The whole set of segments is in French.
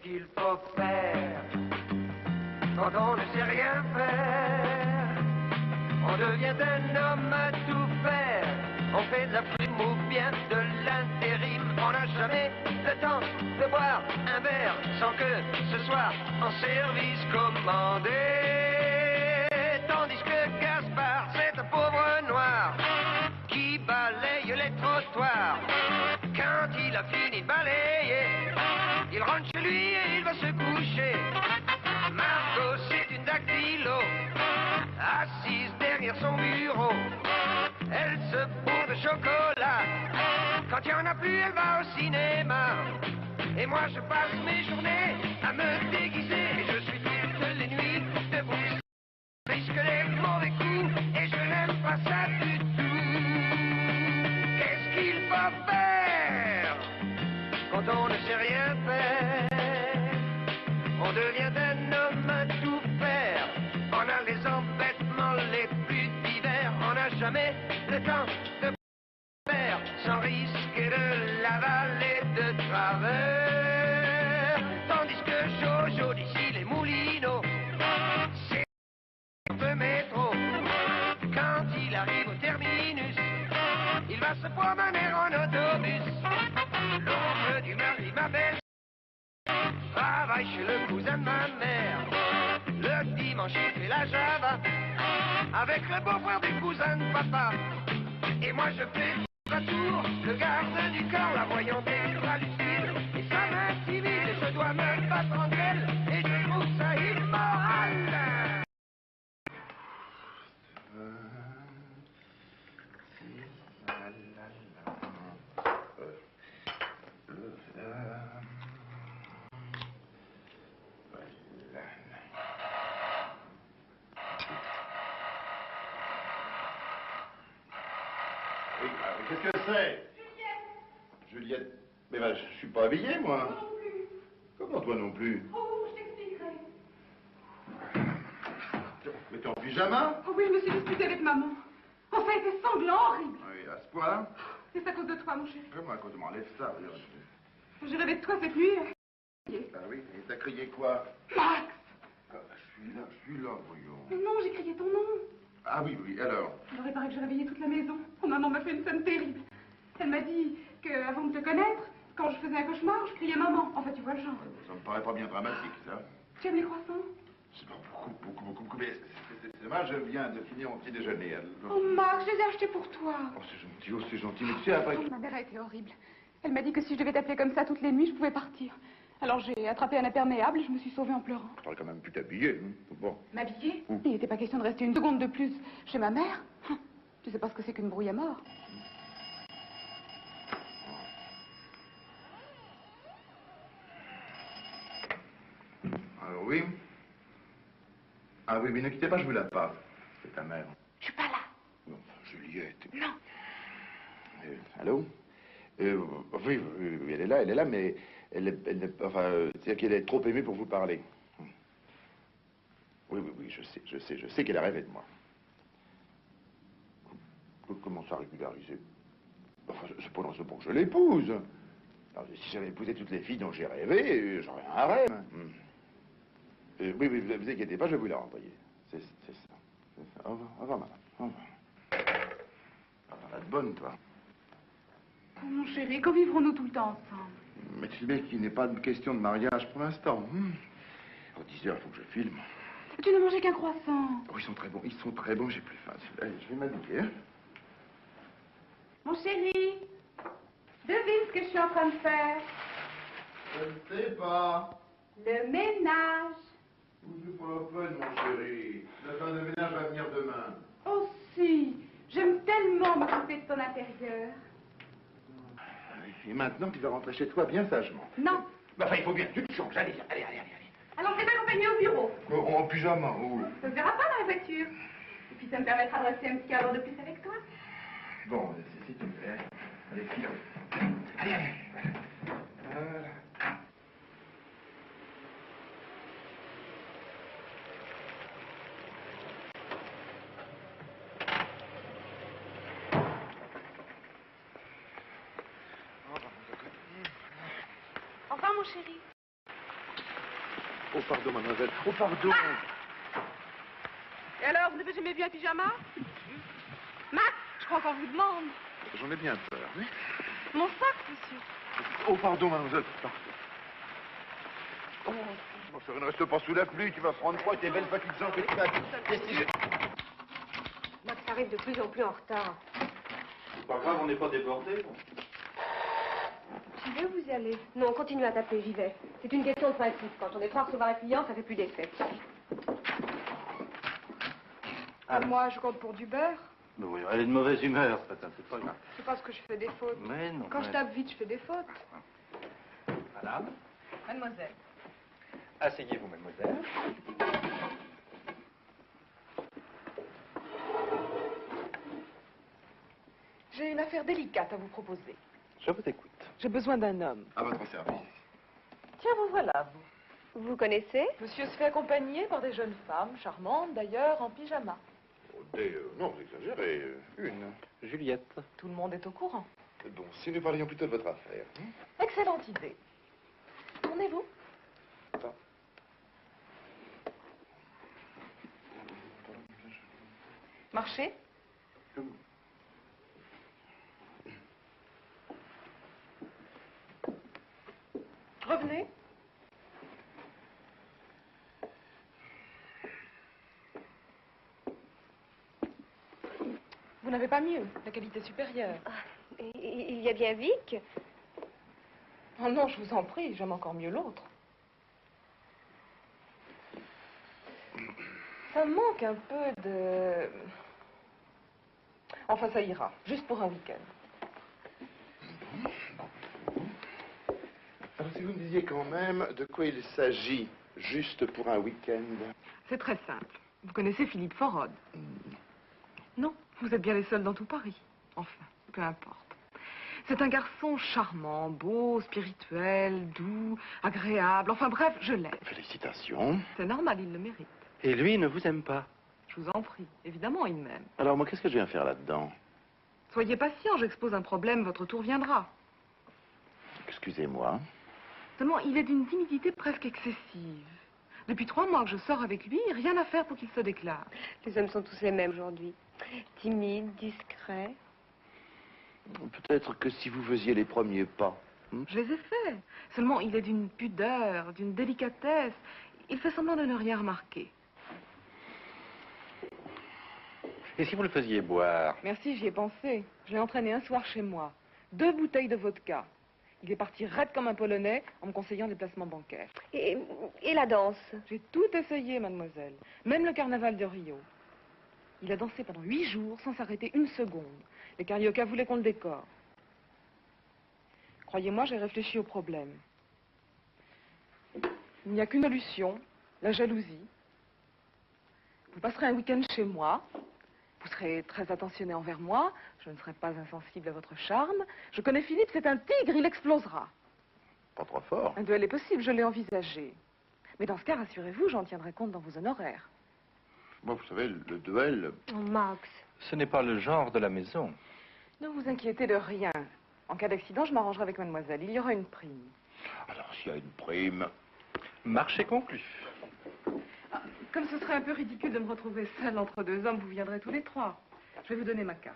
qu'il faut faire quand on ne sait rien faire? On devient un homme à tout faire. On fait de la prime ou bien de l'intérim. On n'a jamais le temps de boire un verre sans que ce soit en service commandé. Tandis que Gaspard, c'est un pauvre noir qui balaye les trottoirs. Quand il a fini de balayer, il rentre chez lui et il va se coucher. Margot, c'est une dactylo, assise derrière son bureau. Elle se bourre de chocolat. Quand il n'y en a plus, elle va au cinéma. Et moi, je passe mes journées à me déguiser. Et je suis toutes les nuits debout, risque les mauvais coups. Et je n'aime pas ça du tout. Qu'est-ce qu'il faut faire quand on ne sait rien faire? On devient un homme à tout faire. On a les embêtements les plus divers. On n'a jamais le temps de faire sans risquer de l'avaler de travers. Tandis que Jojo d'ici les Moulineaux, c'est un peu métro. Quand il arrive au terminus, il va se promener en autobus. L'oncle du mari, ma belle, travaille chez le cousin de ma mère. Le dimanche, il fait la java avec le beau-frère du cousin de papa. Et moi, je fais à tour le garde du corps, la voyant extra lucide. Et ça m'intimide, et je dois me battre en elle. Et je trouve ça immoral. Qu'est-ce que c'est? Juliette. Mais ben, je suis pas habillé, moi. Moi non plus. Comment toi non plus? Oh, je t'expliquerai. Mais t'es en pyjama? Oh oui, je me suis disputée avec maman. Oh, ça a été sanglant, horrible. Oui, à ce point. C'est à cause de toi, mon chéri. Comment quand on m'enlève ça? J'ai rêvé de toi cette nuit. Ah oui, et t'as crié quoi? Max! Ah, je suis là, voyons. Non, j'ai crié ton nom. Ah oui, oui, alors? Alors, il paraît que j'ai réveillé toute la maison. Oh, maman m'a fait une scène terrible. Elle m'a dit qu'avant de te connaître, quand je faisais un cauchemar, je criais maman. Enfin, tu vois le genre. Ça me paraît pas bien dramatique, ça. Tu aimes les croissants? C'est pas beaucoup, mais c'est dommage, je viens de finir mon petit déjeuner. Oh, Max, je les ai achetés pour toi. Oh, c'est gentil, mais tu sais, après... Oh, ma mère a été horrible. Elle m'a dit que si je devais t'appeler comme ça toutes les nuits, je pouvais partir. Alors j'ai attrapé un imperméable et je me suis sauvée en pleurant. T'aurais quand même pu t'habiller, hein. Bon. M'habiller? Il n'était pas question de rester une seconde de plus chez ma mère. Tu sais pas ce que c'est qu'une brouille à mort. Alors oui. Ah oui, mais ne quittez pas, je vous la passe. C'est ta mère. Je suis pas là. Non, Juliette. Non. Allô? Oui, elle est là, mais c'est-à-dire qu'elle est trop aimée pour vous parler. Oui, je sais qu'elle a rêvé de moi. Comment ça régulariser? Enfin, c'est pour que je l'épouse. Alors, si j'avais épousé toutes les filles dont j'ai rêvé, j'aurais un harem. Oui, vous inquiétez pas, je vais vous la renvoyer. C'est ça. Au revoir, madame. Au revoir. Ah, la bonne, toi. Oh, mon chéri, quand vivrons-nous tout le temps ensemble? Mais tu sais bien qu'il n'est pas de question de mariage pour l'instant. À 10 heures, il faut que je filme. Tu n'as mangé qu'un croissant. Oh, ils sont très bons, j'ai plus faim. Allez, je vais m'habiller. Hein. Mon chéri, devine ce que je suis en train de faire. Je ne sais pas. Le ménage. C'est pas la peine, mon chéri. La fin de ménage va venir demain. Oh si, j'aime tellement m'occuper de ton intérieur. Et maintenant, tu vas rentrer chez toi bien sagement. Non. Enfin, il faut bien que tu te changes. Allez. Alors, je vais t'accompagner au bureau. En pyjama, oui. Ça se verra pas dans la voiture. Et puis, ça me permettra de rester un petit quart d'heure de plus avec toi. Bon, si tu me plais. Allez, file. Allez. Voilà. Au revoir, mon chéri. Oh, pardon, mademoiselle. Oh, pardon. Et alors, vous n'avez jamais vu un pyjama? Max, je crois qu'on vous demande. J'en ai bien peur, oui. Mon sac, monsieur. Oh, pardon, mademoiselle. Oh, ma soeur, ne reste pas sous la pluie, tu vas prendre froid, tes belles petites jambes que tu vas... Max arrive de plus en plus en retard. C'est pas grave, on n'est pas débordés. J'y vais, vous y allez? Non, continue à taper, j'y vais. C'est une question de principe. Quand on est prêt à recevoir un client, ça fait plus d'effet. Moi, je compte pour du beurre. Mais oui, elle est de mauvaise humeur, ce matin, c'est pas grave. C'est parce que je fais des fautes. Mais non. Quand je tape vite, je fais des fautes. Madame, Mademoiselle. asseyez-vous, mademoiselle. J'ai une affaire délicate à vous proposer. Je vous écoute. J'ai besoin d'un homme. À votre service. Tiens, vous voilà, vous. Vous connaissez? Monsieur se fait accompagner par des jeunes femmes, charmantes d'ailleurs, en pyjama. Oh, non, vous exagérez. Une. Juliette. Tout le monde est au courant. Bon, si nous parlions plutôt de votre affaire. Excellente idée. Tournez-vous. Attends. Marchez. Revenez. Vous n'avez pas mieux, la qualité supérieure. Il y a bien Vic. Oh non, je vous en prie, j'aime encore mieux l'autre. Ça me manque un peu de... Enfin, ça ira, juste pour un week-end. Alors, si vous me disiez quand même de quoi il s'agit, juste pour un week-end. C'est très simple. Vous connaissez Philippe Forod? Non, vous êtes bien les seuls dans tout Paris. Enfin, peu importe. C'est un garçon charmant, beau, spirituel, doux, agréable. Enfin bref, je l'aime. Félicitations. C'est normal, il le mérite. Et lui, il ne vous aime pas. Je vous en prie. Évidemment, il m'aime. Alors, moi, qu'est-ce que je viens faire là-dedans? Soyez patient, j'expose un problème, votre tour viendra. Excusez-moi. Seulement, il est d'une timidité presque excessive. Depuis 3 mois que je sors avec lui, rien à faire pour qu'il se déclare. Les hommes sont tous les mêmes aujourd'hui. Timides, discrets. Peut-être que si vous faisiez les premiers pas. Je les ai faits. Seulement, il est d'une pudeur, d'une délicatesse. Il fait semblant de ne rien remarquer. Et si vous le faisiez boire? Merci, j'y ai pensé. Je l'ai entraîné un soir chez moi. 2 bouteilles de vodka. Il est parti raide comme un Polonais en me conseillant des placements bancaires. Et la danse? J'ai tout essayé, mademoiselle. Même le carnaval de Rio. Il a dansé pendant 8 jours sans s'arrêter une seconde. Les carioca voulaient qu'on le décore. Croyez-moi, j'ai réfléchi au problème. Il n'y a qu'une solution, la jalousie. Vous passerez un week-end chez moi. Vous serez très attentionné envers moi. Je ne serai pas insensible à votre charme. Je connais Philippe, c'est un tigre, il explosera. Pas trop fort. Un duel est possible, je l'ai envisagé. Mais dans ce cas, rassurez-vous, j'en tiendrai compte dans vos honoraires. Moi, vous savez, le duel... Oh, Max. Ce n'est pas le genre de la maison. Ne vous inquiétez de rien. En cas d'accident, je m'arrangerai avec mademoiselle. Il y aura une prime. Alors, s'il y a une prime... Marché conclu. Comme ce serait un peu ridicule de me retrouver seule entre 2 hommes, vous viendrez tous les 3. Je vais vous donner ma carte.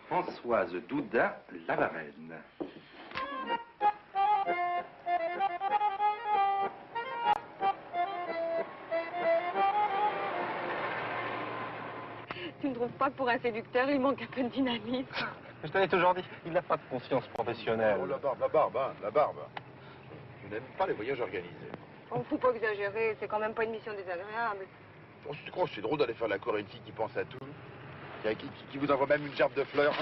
Françoise Douda, la Varenne. Tu ne trouves pas que pour un séducteur, il manque un peu de dynamisme? Je t'avais toujours dit, il n'a pas de conscience professionnelle. Oh, la barbe, hein, la barbe. Je n'aime pas les voyages organisés. On ne faut pas exagérer, c'est quand même pas une mission désagréable. Oh, tu crois que c'est drôle d'aller faire la cour à une fille qui pense à tout? Qui vous envoie même une gerbe de fleurs?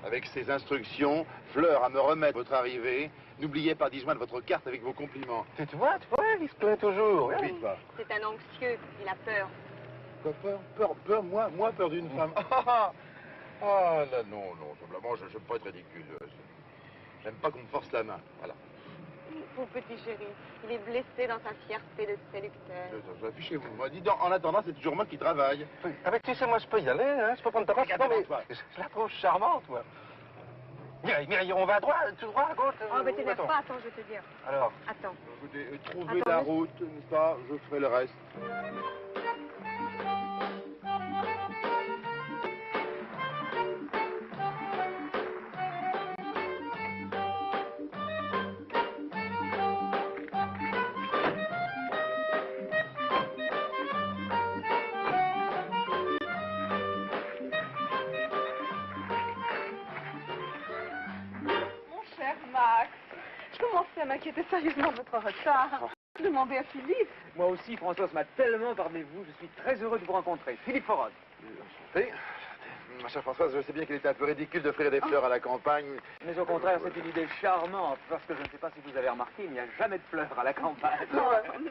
Avec ses instructions, fleurs à me remettre votre arrivée. N'oubliez pas d'y joindre votre carte avec vos compliments. Tu vois, il se plaint toujours. Vite, va. C'est un anxieux, il a peur. Quoi, peur, moi, peur d'une femme. Ah, là, non, simplement, je n'aime pas être ridicule. J'aime pas qu'on me force la main, voilà. Mon petit chéri, il est blessé dans sa fierté de séducteur. Affichez-vous. Moi, dis donc, en attendant, c'est toujours moi qui travaille. Ah ben, tu sais, moi, je peux y aller, hein. Je peux prendre ta place. Regarde, Non, mais François. je la trouve charmante, moi. Mireille, on va à droite, tout droit, à gauche. Oh, mais t'énerve attends. pas, attends, je vais te dire. Alors, Attends. Écoutez, trouvez Attends, la mais- route, n'est-ce pas? Je ferai le reste. Mon cher Max, je commençais à m'inquiéter sérieusement de votre retard. Je demandais à Philippe. Moi aussi, Françoise m'a tellement parlé de vous. Je suis très heureux de vous rencontrer. Philippe Forod. Enchanté. Ma chère Françoise, je sais bien qu'il était un peu ridicule d'offrir des fleurs à la campagne. Mais au contraire, c'est une idée charmante. Parce que je ne sais pas si vous avez remarqué, il n'y a jamais de fleurs à la campagne.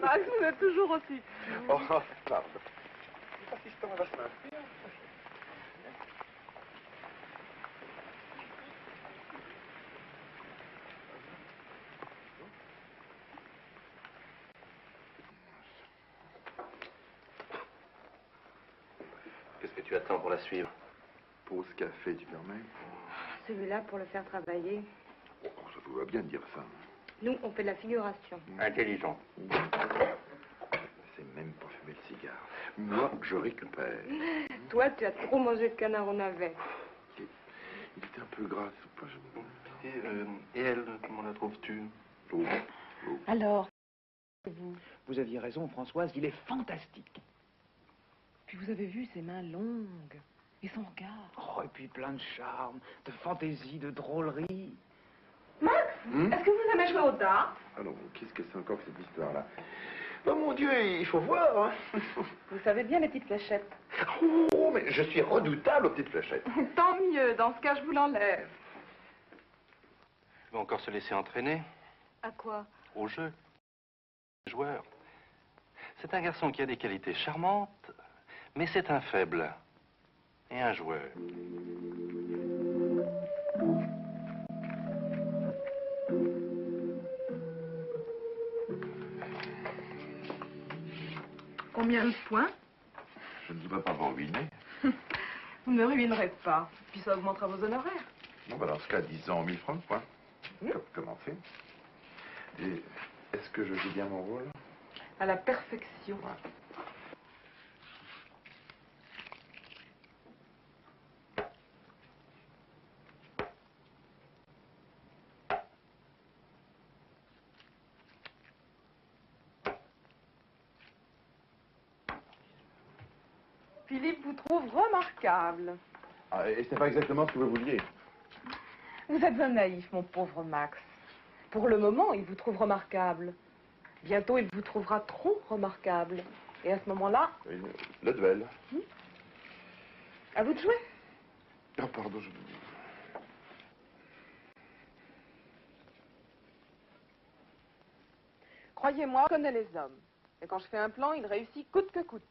Max, vous êtes toujours aussi. Oh, pardon. L'assistant va se m'inscrire. qu'est-ce que tu attends pour la suivre? Pause café, tu permets? Celui-là, pour le faire travailler. Oh, ça vous va bien de dire ça. Nous, on fait de la figuration. Intelligent. C'est même pas fumer le cigare. Moi, je récupère. Toi, tu as trop mangé de canard au navet. Il était un peu gras, c'est pas... Et elle, comment la trouves-tu? Oh, Alors, Vous aviez raison, Françoise, il est fantastique. puis vous avez vu ses mains longues et son regard. Oh, et puis plein de charme, de fantaisie, de drôlerie. Max, est-ce que vous aimez jouer au dard? Alors, qu'est-ce que c'est encore que cette histoire-là? Oh mon Dieu, il faut voir, hein. Vous savez bien les petites fléchettes. Oh, mais je suis redoutable aux petites fléchettes. Tant mieux, dans ce cas, je vous l'enlève. Il va encore se laisser entraîner À quoi? au jeu. Joueur. C'est un garçon qui a des qualités charmantes, mais c'est un faible. Et un joueur. Combien de points? Je ne voudrais pas vous ruiner. Vous ne ruinerez pas. Puis ça augmentera vos honoraires. Bon, bah, dans ce cas, disons 1000 francs, quoi. Comment fait? Et est-ce que je joue bien mon rôle? À la perfection. Ouais. Philippe vous trouve remarquable. Ah, et c'est pas exactement ce que vous vouliez. Vous êtes un naïf, mon pauvre Max. Pour le moment, il vous trouve remarquable. Bientôt, il vous trouvera trop remarquable. Et à ce moment-là, Oui, le duel. à vous de jouer. Oh, pardon, Croyez-moi, je connais les hommes. Et quand je fais un plan, il réussit coûte que coûte.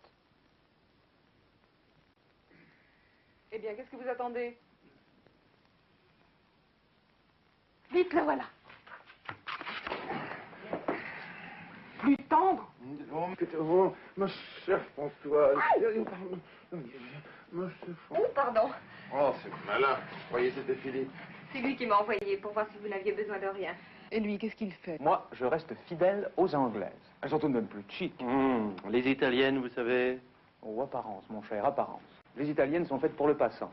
Eh bien, qu'est-ce que vous attendez? Vite, le voilà. Plus tendre. Oh, ma chère Françoise. Ma chère Françoise. Oh, pardon. Oh, c'est malin. Vous croyez que c'était Philippe? C'est lui qui m'a envoyé pour voir si vous n'aviez besoin de rien. Et lui, qu'est-ce qu'il fait? Moi, je reste fidèle aux Anglaises. Elles sont tout de même plus chic. Les Italiennes, vous savez. Oh, apparence, mon cher, apparence. Les Italiennes sont faites pour le passant.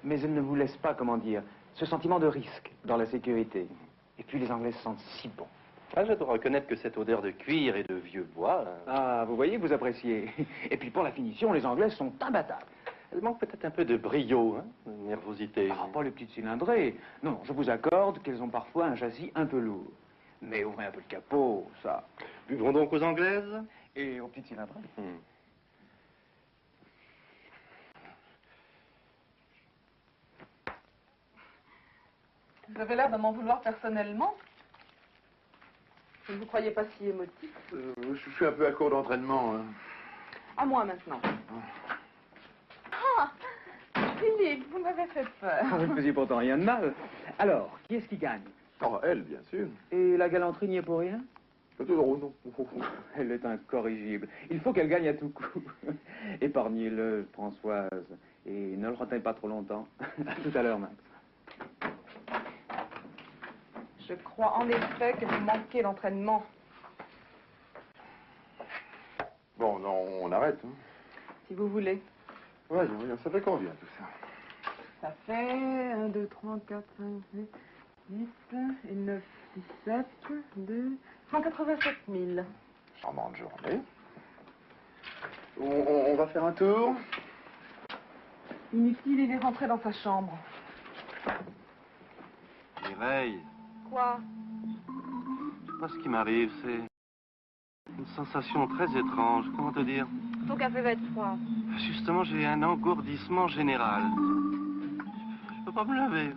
Mais elles ne vous laissent pas, comment dire, ce sentiment de risque dans la sécurité. Et puis les Anglaises sentent si bon. Ah, je dois reconnaître que cette odeur de cuir et de vieux bois, Ah, vous voyez, vous appréciez. Et puis pour la finition, les Anglaises sont imbattables. elle manque peut-être un peu de brio, hein, de nervosité. Ah, pas les petites cylindrées. Non, je vous accorde qu'elles ont parfois un châssis un peu lourd. Mais ouvrez un peu le capot, ça. Buvons donc aux Anglaises. Et aux petites cylindrées. Vous avez l'air de m'en vouloir personnellement. Je ne vous croyais pas si émotif. Je suis un peu à court d'entraînement. Hein. À moi maintenant. Ah, Philippe, vous m'avez fait peur. Vous ne faisiez pourtant rien de mal. Alors, qui est-ce qui gagne? Oh, elle, bien sûr. Et la galanterie n'y est pour rien? Oh, non. Elle est incorrigible. Il faut qu'elle gagne à tout coup. Épargnez-le, Françoise. Et ne le retenez pas trop longtemps. À tout à l'heure, Max. Je crois en effet que vous manquez d'entraînement. Bon, non, on arrête. Hein. Si vous voulez. Ouais, ça fait combien tout ça? Ça fait 1, 2, 3, 4, 5, 6, 10 et 9, 17, 2, 187 000. Charmante journée. On va faire un tour. Inutile, il est rentré dans sa chambre. Mireille, Quoi? je sais pas ce qui m'arrive, c'est une sensation très étrange. Comment te dire? Ton café va être froid. Justement, j'ai un engourdissement général. Je peux pas me lever.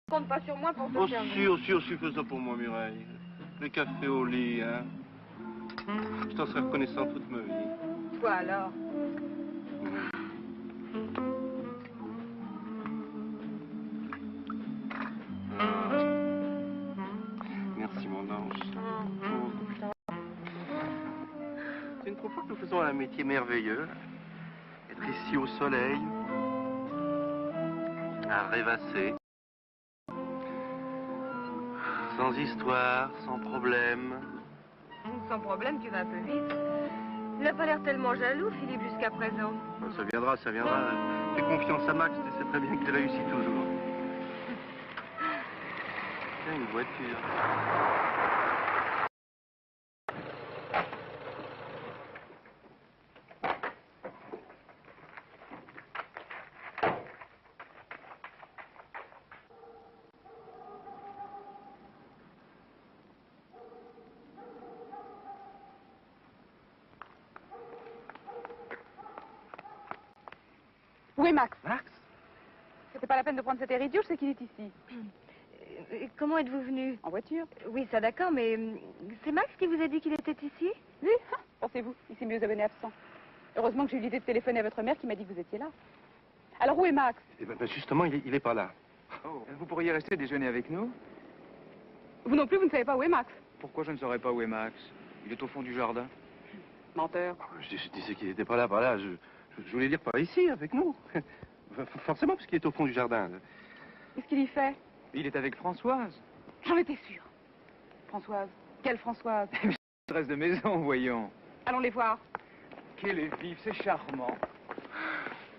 Compte pas sur moi pour te Oh, servir. si, fais ça pour moi, Mireille. Le café au lit, hein. Je t'en serai reconnaissant toute ma vie. Quoi alors? Merci, mon ange. Tu ne trouves pas que nous faisons un métier merveilleux? Être ici au soleil, à rêvasser, sans histoire, sans problème. Sans problème, tu vas un peu vite. Il n'a pas l'air tellement jaloux, Philippe, jusqu'à présent. Ça viendra, ça viendra. Fais confiance à Max, tu sais très bien qu'il réussit toujours. Tiens, une voiture. Où est Max? Max? C'était pas la peine de prendre cet air idiot, je sais qu'il est ici. Comment êtes-vous venu? En voiture? Oui, ça d'accord, mais c'est Max qui vous a dit qu'il était ici? Oui, pensez-vous, il s'est mieux abonné absent. Heureusement que j'ai eu l'idée de téléphoner à votre mère qui m'a dit que vous étiez là. Alors où est Max? Eh ben, justement, il est pas là. Oh, vous pourriez rester déjeuner avec nous? Vous non plus, vous ne savez pas où est Max? Pourquoi je ne saurais pas où est Max? Il est au fond du jardin. Menteur. Je disais qu'il n'était pas là, par là. Je voulais dire par ici, avec nous. Forcément, parce qu'il est au fond du jardin. Qu'est-ce qu'il y fait? Il est avec Françoise. J'en étais sûre. Françoise. Quelle Françoise? Maîtresse de maison, voyons. Allons les voir. Qu'elle est vive, c'est charmant.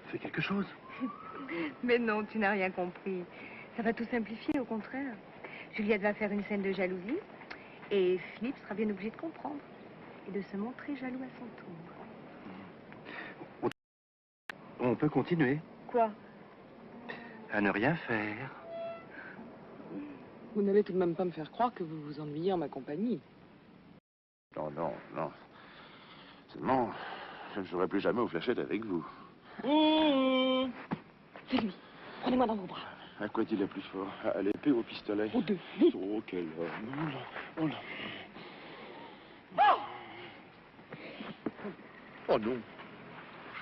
Fais quelque chose. Mais non, tu n'as rien compris. Ça va tout simplifier, au contraire. Juliette va faire une scène de jalousie et Philippe sera bien obligé de comprendre et de se montrer jaloux à son tour. On peut continuer Quoi? à ne rien faire. Vous n'allez tout de même pas me faire croire que vous vous ennuyez en ma compagnie. Non. Seulement, je ne jouerai plus jamais aux fléchettes avec vous. C'est lui. Prenez-moi dans vos bras. À quoi est-il le plus fort? À l'épée ou au pistolet? Aux deux. Oh, quel homme. Oh là. Oh non.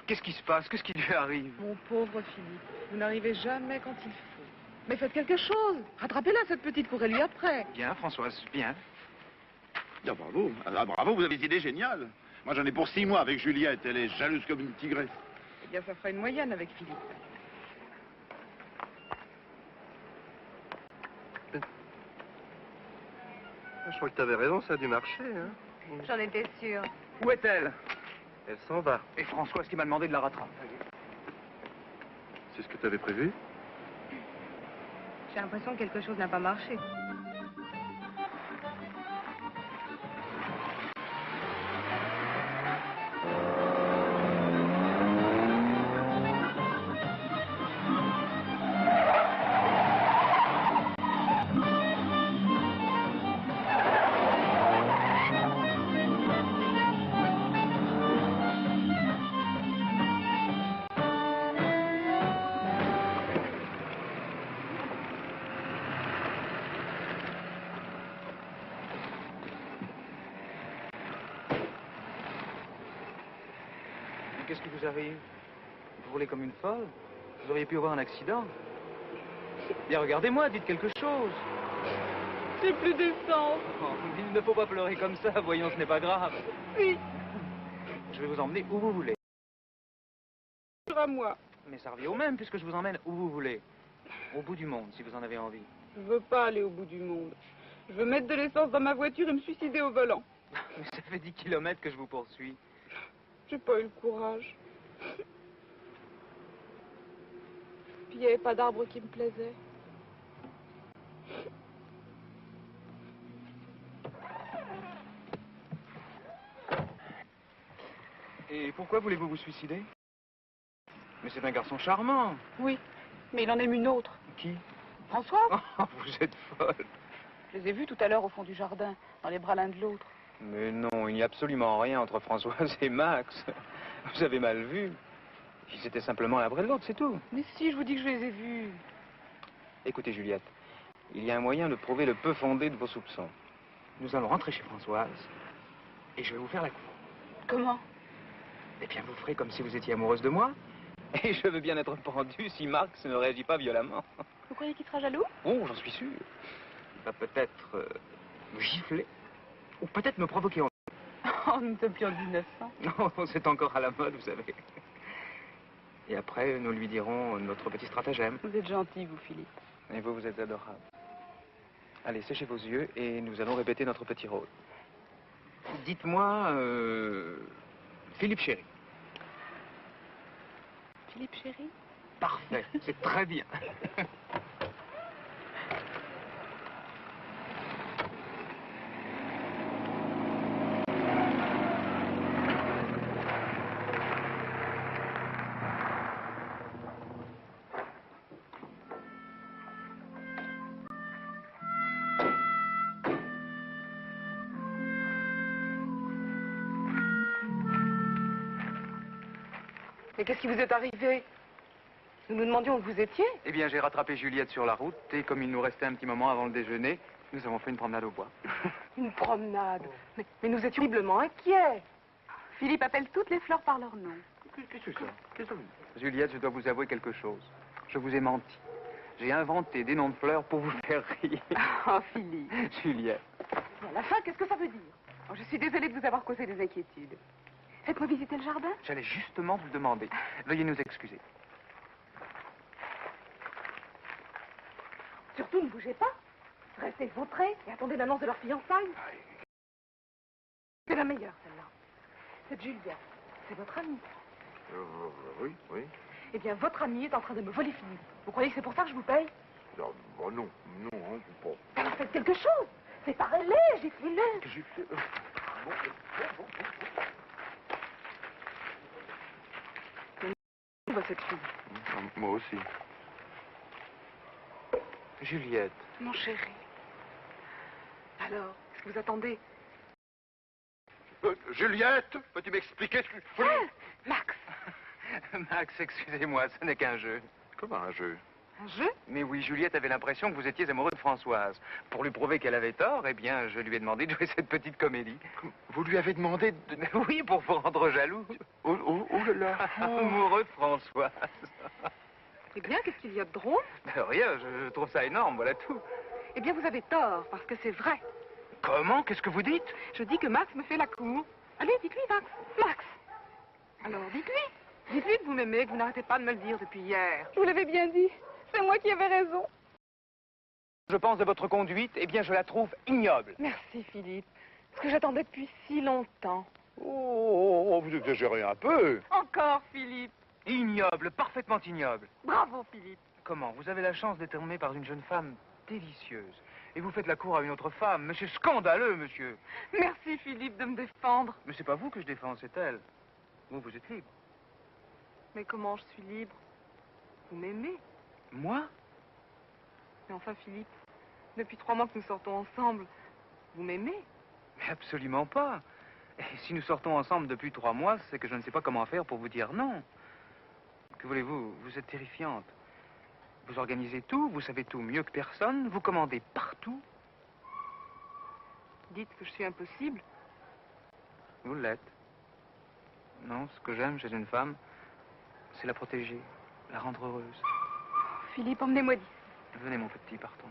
Qu'est-ce qui se passe? Qu'est-ce qui lui arrive? Mon pauvre Philippe, vous n'arrivez jamais quand il faut. Mais faites quelque chose. Rattrapez-la, cette petite, courez-lui après. Bien, Françoise, bien. Ah, bravo. Ah, bravo, vous avez une idée géniale. Moi, j'en ai pour 6 mois avec Juliette. Elle est jalouse comme une tigresse. Eh bien, ça fera une moyenne avec Philippe. Je crois que tu avais raison, ça a dû marcher. Hein. J'en étais sûre. Où est-elle? Elle s'en va. Et Françoise qui m'a demandé de la rattraper. C'est ce que tu avais prévu? J'ai l'impression que quelque chose n'a pas marché. Qu'est-ce qui vous arrive? Vous roulez comme une folle? Vous auriez pu avoir un accident. Bien, regardez-moi, dites quelque chose. J'ai plus d'essence. Oh, il ne faut pas pleurer comme ça, voyons, ce n'est pas grave. Oui, Je vais vous emmener où vous voulez. à moi. Mais ça revient au même, puisque je vous emmène où vous voulez. Au bout du monde, si vous en avez envie. Je veux pas aller au bout du monde. Je veux mettre de l'essence dans ma voiture et me suicider au volant. Mais ça fait 10 kilomètres que je vous poursuis. J'ai pas eu le courage. Puis il n'y avait pas d'arbre qui me plaisait. Et pourquoi voulez-vous vous suicider? Mais c'est un garçon charmant. Oui, mais il en aime une autre. Qui? François? Oh, vous êtes folle. Je les ai vus tout à l'heure au fond du jardin, dans les bras l'un de l'autre. Mais non, il n'y a absolument rien entre Françoise et Max. Vous avez mal vu. Ils étaient simplement l'un après l'autre, c'est tout. Mais si, je vous dis que je les ai vus. Écoutez, Juliette, il y a un moyen de prouver le peu fondé de vos soupçons. Nous allons rentrer chez Françoise et je vais vous faire la cour. Comment? Eh bien, vous ferez comme si vous étiez amoureuse de moi. Et je veux bien être pendu si Max ne réagit pas violemment. Vous croyez qu'il sera jaloux? Oh, j'en suis sûr. Il va peut-être me gifler. Ou peut-être me provoquer en... Oh, nous ne sommes plus en 1900. Non, c'est encore à la mode, vous savez. Et après, nous lui dirons notre petit stratagème. Vous êtes gentil, vous, Philippe. Et vous, vous êtes adorable. Allez, séchez vos yeux et nous allons répéter notre petit rôle. Dites-moi, Philippe chéri. Philippe chéri? Parfait, c'est très bien. Mais qu'est-ce qui vous est arrivé? Nous nous demandions où vous étiez. Eh bien, j'ai rattrapé Juliette sur la route et comme il nous restait un petit moment avant le déjeuner, nous avons fait une promenade au bois. Une promenade. Mais nous étions horriblement inquiets. Philippe appelle toutes les fleurs par leur nom. Qu'est-ce que c'est ça? Qu'est-ce que c'est? Juliette, je dois vous avouer quelque chose. Je vous ai menti. J'ai inventé des noms de fleurs pour vous faire rire. Oh, Philippe. Juliette. Et à la fin, qu'est-ce que ça veut dire? Oh, je suis désolée de vous avoir causé des inquiétudes. Faites-moi visiter le jardin. J'allais justement vous le demander. Veuillez nous excuser. Surtout, ne bougez pas. Restez vautrés et attendez l'annonce de leur fiançailles. C'est la meilleure, celle-là. C'est Juliette. C'est votre amie. Oui, oui. Eh bien, votre amie est en train de me voler Philippe. Vous croyez que c'est pour ça que je vous paye? Non, bon, non, non, hein, bon. Alors faites quelque chose. Séparez-les, giflez-les. Où va cette fille? Moi aussi. Juliette. Mon chéri. Alors, est-ce que vous attendez? Juliette, peux-tu m'expliquer ce que... Ah, Max. Max, excusez-moi, ce n'est qu'un jeu. Comment un jeu? Un jeu? Mais oui, Juliette avait l'impression que vous étiez amoureux de Françoise. Pour lui prouver qu'elle avait tort, eh bien, je lui ai demandé de jouer cette petite comédie. Vous lui avez demandé de... Oui, pour vous rendre jaloux. Oh là là. Amoureux de Françoise. Eh bien, qu'est-ce qu'il y a de drôle? Rien, je trouve ça énorme, voilà tout. Eh bien, vous avez tort, parce que c'est vrai. Comment? Qu'est-ce que vous dites? Je dis que Max me fait la cour. Allez, dites-lui, Max. Max. Alors, dites-lui. Dites-lui que vous m'aimez, que vous n'arrêtez pas de me le dire depuis hier. Je vous l'avais bien dit. C'est moi qui avais raison. Je pense de votre conduite, eh bien, je la trouve ignoble. Merci, Philippe. Ce que j'attendais depuis si longtemps. Oh, vous exagérez un peu. Encore, Philippe. Ignoble, parfaitement ignoble. Bravo, Philippe. Comment? Vous avez la chance d'être aimé par une jeune femme délicieuse. Et vous faites la cour à une autre femme. Mais c'est scandaleux, monsieur. Merci, Philippe, de me défendre. Mais c'est pas vous que je défends, c'est elle. Vous êtes libre. Mais comment je suis libre? Vous m'aimez? Moi? Mais enfin, Philippe, depuis 3 mois que nous sortons ensemble, vous m'aimez? Mais absolument pas. Et si nous sortons ensemble depuis 3 mois, c'est que je ne sais pas comment faire pour vous dire non. Que voulez-vous? Vous êtes terrifiante. Vous organisez tout, vous savez tout mieux que personne, vous commandez partout. Dites que je suis impossible. Vous l'êtes. Non, ce que j'aime chez une femme, c'est la protéger, la rendre heureuse. Philippe, emmenez-moi d'ici. Venez, mon petit, partons.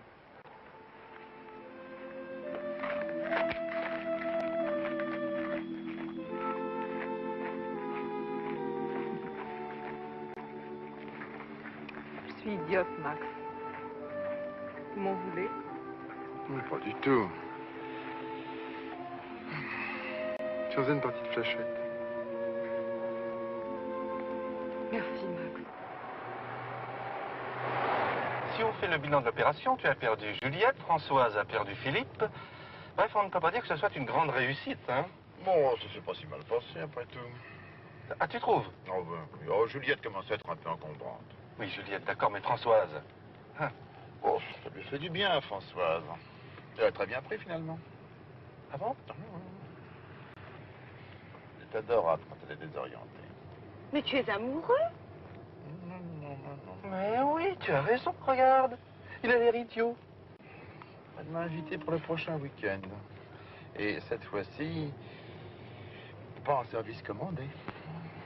suis idiote, Max. Vous m'en voulez? Mais pas du tout. Je faisais une partie de fléchette. Merci, Max. Si on fait le bilan de l'opération, tu as perdu Juliette, Françoise a perdu Philippe. Bref, on ne peut pas dire que ce soit une grande réussite, hein. Bon, ça s'est pas si mal passé, après tout. Ah, tu trouves? Oh, ben, oh, Juliette commence à être un peu encombrante. Oui, Juliette, d'accord, mais Françoise. Hein? Oh, ça lui fait du bien, Françoise. Elle a très bien pris, finalement. Ah bon? C'est adorable quand elle est désorientée. Mais tu es amoureux? Non. Mais oui, tu as raison, regarde. Il a l'air idiot. Elle m'a invité pour le prochain week-end. Et cette fois-ci, pas en service commandé.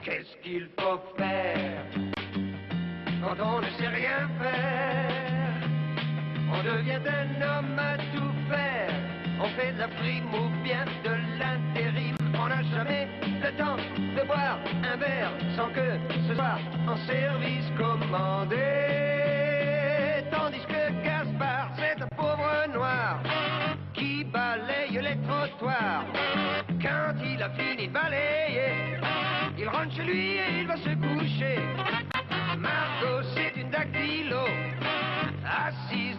Qu'est-ce qu'il faut faire quand on ne sait rien faire? On devient un homme à tout faire. On fait de la prime ou bien de l'intérim. On n'a jamais le temps de boire un verre sans que ce soit en service commandé. Tandis que Gaspard, c'est un pauvre noir qui balaye les trottoirs. Quand il a fini de balayer, il rentre chez lui et il va se coucher. Margot, c'est une dactylo, assise